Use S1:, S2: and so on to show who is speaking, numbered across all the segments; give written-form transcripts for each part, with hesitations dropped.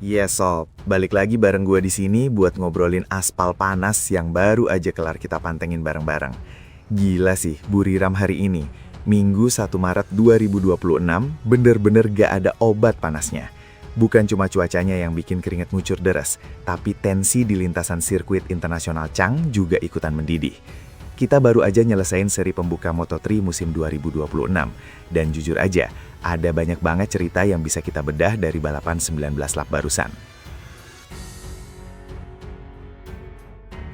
S1: Yes, Sob. Balik lagi bareng gue di sini buat ngobrolin aspal panas yang baru aja kelar kita pantengin bareng-bareng. Gila sih, Buriram hari ini. Minggu 1 Maret 2026, bener-bener gak ada obat panasnya. Bukan cuma cuacanya yang bikin keringat ngucur deres, tapi tensi di lintasan sirkuit internasional Chang juga ikutan mendidih. Kita baru aja nyelesain seri pembuka Moto3 musim 2026. Dan jujur aja, ada banyak banget cerita yang bisa kita bedah dari balapan 19 lap barusan.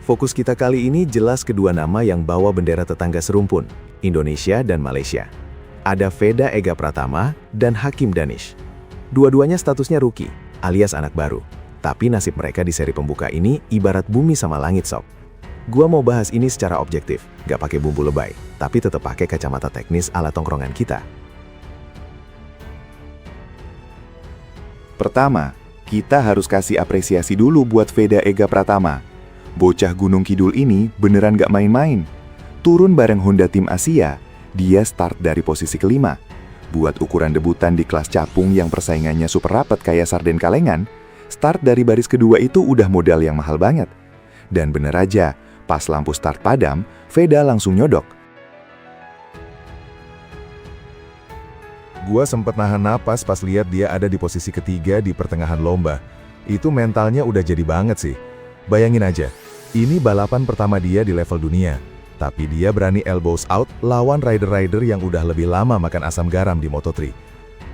S1: Fokus kita kali ini jelas kedua nama yang bawa bendera tetangga serumpun, Indonesia dan Malaysia. Ada Veda Ega Pratama dan Hakim Danish. Dua-duanya statusnya rookie, alias anak baru. Tapi nasib mereka di seri pembuka ini ibarat bumi sama langit, Sob. Gua mau bahas ini secara objektif, gak pakai bumbu lebay, tapi tetap pakai kacamata teknis ala tongkrongan kita.
S2: Pertama, kita harus kasih apresiasi dulu buat Veda Ega Pratama. Bocah Gunung Kidul ini beneran gak main-main. Turun bareng Honda Tim Asia, dia start dari posisi kelima. Buat ukuran debutan di kelas capung yang persaingannya super rapat kayak sarden kalengan, start dari baris kedua itu udah modal yang mahal banget. Dan bener aja, pas lampu start padam, Veda langsung nyodok.
S3: Gua sempet nahan napas pas lihat dia ada di posisi ketiga di pertengahan lomba. Itu mentalnya udah jadi banget sih. Bayangin aja, ini balapan pertama dia di level dunia. Tapi dia berani elbows out lawan rider-rider yang udah lebih lama makan asam garam di Moto3.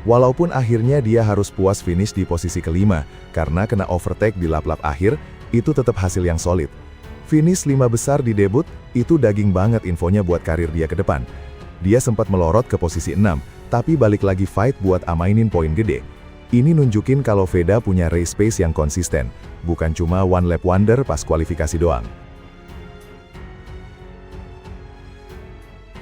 S3: Walaupun akhirnya dia harus puas finish di posisi kelima, karena kena overtake di lap-lap akhir, itu tetap hasil yang solid. Finish 5 besar di debut, itu daging banget infonya buat karir dia ke depan. Dia sempat melorot ke posisi 6, tapi balik lagi fight buat amainin poin gede. Ini nunjukin kalau Veda punya race pace yang konsisten, bukan cuma one lap wonder pas kualifikasi doang.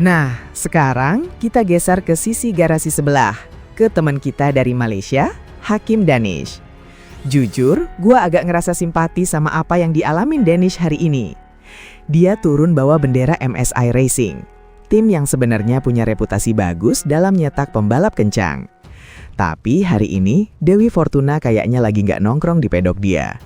S4: Nah, sekarang kita geser ke sisi garasi sebelah, ke teman kita dari Malaysia, Hakim Danish. Jujur, gue agak ngerasa simpati sama apa yang dialamin Danish hari ini. Dia turun bawa bendera MSI Racing, tim yang sebenarnya punya reputasi bagus dalam nyetak pembalap kencang. Tapi hari ini, Dewi Fortuna kayaknya lagi nggak nongkrong di pedok dia.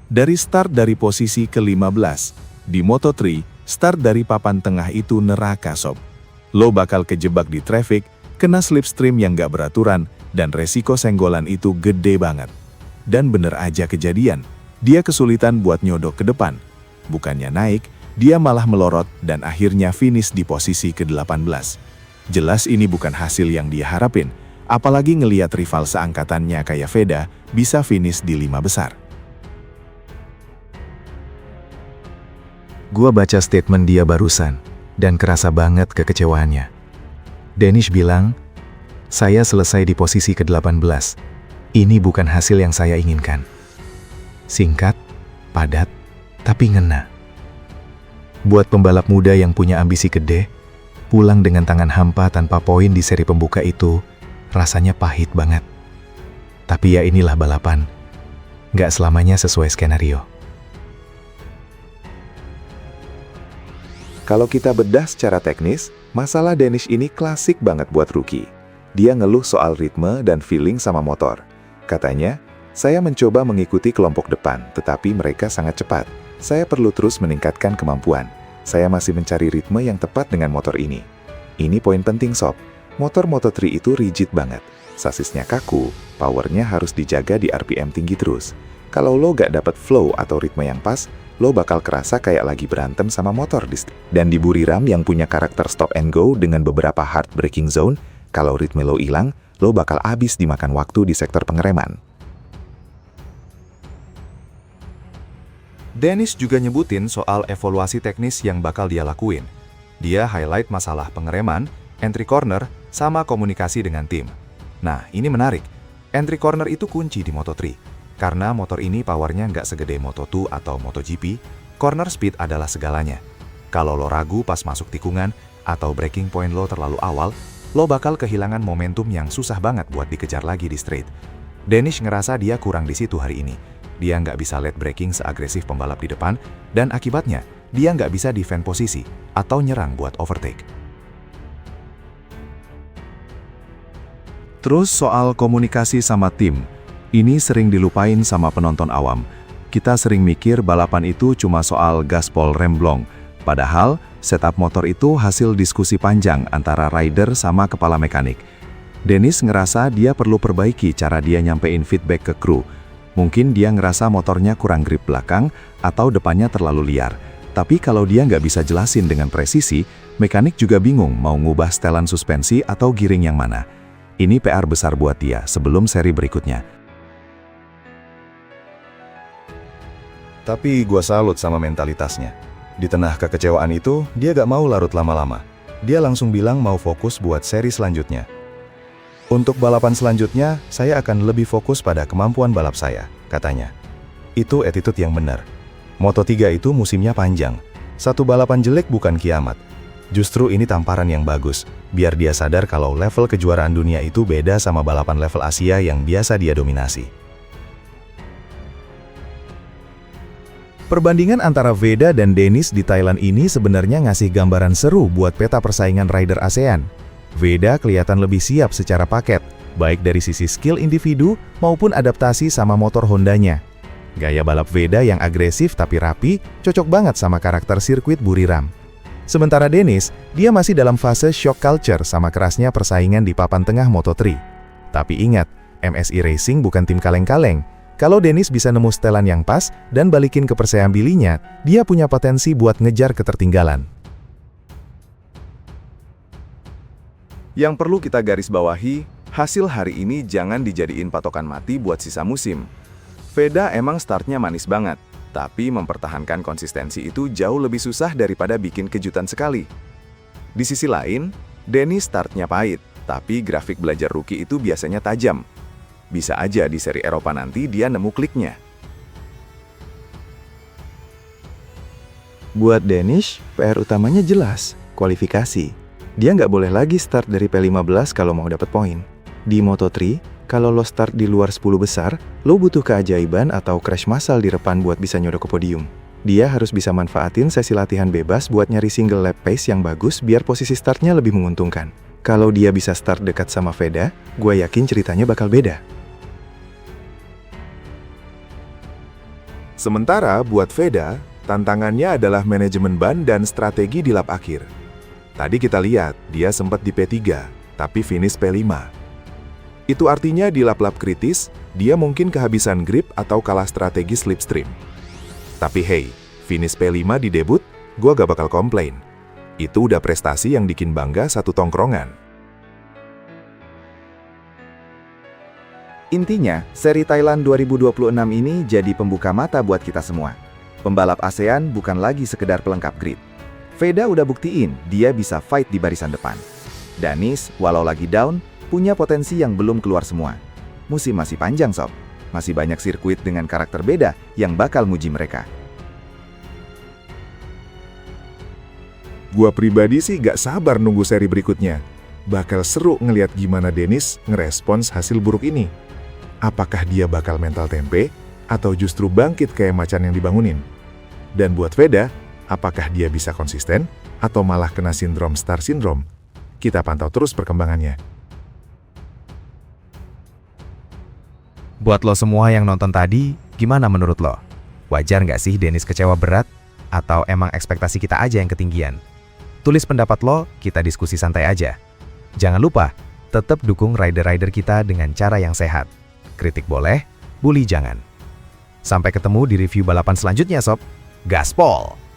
S3: Dari start dari posisi ke-15, di Moto3, start dari papan tengah itu neraka, Sob. Lo bakal kejebak di traffic, kena slipstream yang gak beraturan, dan resiko senggolan itu gede banget. Dan bener aja kejadian, dia kesulitan buat nyodok ke depan. Bukannya naik, dia malah melorot dan akhirnya finish di posisi ke-18. Jelas ini bukan hasil yang dia harapin, apalagi ngeliat rival seangkatannya kayak Veda bisa finish di 5 besar.
S1: Gua baca statement dia barusan, dan kerasa banget kekecewaannya. Danish bilang, "Saya selesai di posisi ke-18. Ini bukan hasil yang saya inginkan." Singkat, padat, tapi ngena. Buat pembalap muda yang punya ambisi gede, pulang dengan tangan hampa tanpa poin di seri pembuka itu, rasanya pahit banget. Tapi ya inilah balapan. Nggak selamanya sesuai skenario.
S2: Kalau kita bedah secara teknis, masalah Danish ini klasik banget buat rookie. Dia ngeluh soal ritme dan feeling sama motor. Katanya, "Saya mencoba mengikuti kelompok depan, tetapi mereka sangat cepat. Saya perlu terus meningkatkan kemampuan. Saya masih mencari ritme yang tepat dengan motor ini." Ini poin penting, Sob. Motor Moto3 itu rigid banget. Sasisnya kaku, powernya harus dijaga di RPM tinggi terus. Kalau lo gak dapet flow atau ritme yang pas, lo bakal kerasa kayak lagi berantem sama motor di street. Dan di Buriram yang punya karakter stop and go dengan beberapa hard braking zone, kalau ritme lo hilang, lo bakal abis dimakan waktu di sektor pengereman.
S3: Danish juga nyebutin soal evaluasi teknis yang bakal dia lakuin. Dia highlight masalah pengereman, entry corner, sama komunikasi dengan tim. Nah, ini menarik. Entry corner itu kunci di Moto3. Karena motor ini powernya nggak segede Moto2 atau MotoGP, corner speed adalah segalanya. Kalau lo ragu pas masuk tikungan, atau breaking point lo terlalu awal, lo bakal kehilangan momentum yang susah banget buat dikejar lagi di straight. Danish ngerasa dia kurang di situ hari ini. Dia nggak bisa late braking seagresif pembalap di depan, dan akibatnya, dia nggak bisa defend posisi, atau nyerang buat overtake.
S2: Terus soal komunikasi sama tim, ini sering dilupain sama penonton awam. Kita sering mikir balapan itu cuma soal gaspol remblong, padahal setup motor itu hasil diskusi panjang antara rider sama kepala mekanik. Dennis ngerasa dia perlu perbaiki cara dia nyampein feedback ke kru. Mungkin dia ngerasa motornya kurang grip belakang atau depannya terlalu liar. Tapi kalau dia nggak bisa jelasin dengan presisi, mekanik juga bingung mau ngubah setelan suspensi atau giring yang mana. Ini PR besar buat dia sebelum seri berikutnya.
S3: Tapi gua salut sama mentalitasnya. Di tengah kekecewaan itu, dia gak mau larut lama-lama. Dia langsung bilang mau fokus buat seri selanjutnya. Untuk balapan selanjutnya, saya akan lebih fokus pada kemampuan balap saya, katanya. Itu attitude yang benar. Moto3 itu musimnya panjang. Satu balapan jelek bukan kiamat. Justru ini tamparan yang bagus, biar dia sadar kalau level kejuaraan dunia itu beda sama balapan level Asia yang biasa dia dominasi. Perbandingan antara Veda dan Dennis di Thailand ini sebenarnya ngasih gambaran seru buat peta persaingan rider ASEAN. Veda kelihatan lebih siap secara paket, baik dari sisi skill individu maupun adaptasi sama motor Hondanya. Gaya balap Veda yang agresif tapi rapi, cocok banget sama karakter sirkuit Buriram. Sementara Dennis, dia masih dalam fase shock culture sama kerasnya persaingan di papan tengah Moto3. Tapi ingat, MSI Racing bukan tim kaleng-kaleng. Kalau Dennis bisa nemu setelan yang pas dan balikin ke perseambilinya, dia punya potensi buat ngejar ketertinggalan.
S2: Yang perlu kita garis bawahi, hasil hari ini jangan dijadiin patokan mati buat sisa musim. Veda emang startnya manis banget, tapi mempertahankan konsistensi itu jauh lebih susah daripada bikin kejutan sekali. Di sisi lain, Dennis startnya pahit, tapi grafik belajar rookie itu biasanya tajam. Bisa aja di seri Eropa nanti dia nemu kliknya.
S1: Buat Danish, PR utamanya jelas, kualifikasi. Dia nggak boleh lagi start dari P15 kalau mau dapat poin. Di Moto3, kalau lo start di luar 10 besar, lo butuh keajaiban atau crash massal di depan buat bisa nyodok ke podium. Dia harus bisa manfaatin sesi latihan bebas buat nyari single lap pace yang bagus biar posisi startnya lebih menguntungkan. Kalau dia bisa start dekat sama Veda, gue yakin ceritanya bakal beda.
S3: Sementara buat Veda, tantangannya adalah manajemen ban dan strategi di lap akhir. Tadi kita lihat, dia sempat di P3, tapi finish P5. Itu artinya di lap-lap kritis, dia mungkin kehabisan grip atau kalah strategi slipstream. Tapi hey, finish P5 di debut, gua gak bakal komplain. Itu udah prestasi yang bikin bangga satu tongkrongan.
S1: Intinya, seri Thailand 2026 ini jadi pembuka mata buat kita semua. Pembalap ASEAN bukan lagi sekedar pelengkap grid. Veda udah buktiin dia bisa fight di barisan depan. Danis, walau lagi down, punya potensi yang belum keluar semua. Musim masih panjang sob. Masih banyak sirkuit dengan karakter beda yang bakal nguji mereka.
S3: Gua pribadi sih gak sabar nunggu seri berikutnya. Bakal seru ngelihat gimana Dennis ngerespons hasil buruk ini. Apakah dia bakal mental tempe, atau justru bangkit kayak macan yang dibangunin? Dan buat Veda, apakah dia bisa konsisten, atau malah kena sindrom star syndrome? Kita pantau terus perkembangannya.
S5: Buat lo semua yang nonton tadi, gimana menurut lo? Wajar nggak sih Dennis kecewa berat? Atau emang ekspektasi kita aja yang ketinggian? Tulis pendapat lo, kita diskusi santai aja. Jangan lupa, tetap dukung rider-rider kita dengan cara yang sehat. Kritik boleh, bully jangan. Sampai ketemu di review balapan selanjutnya sob. Gaspol!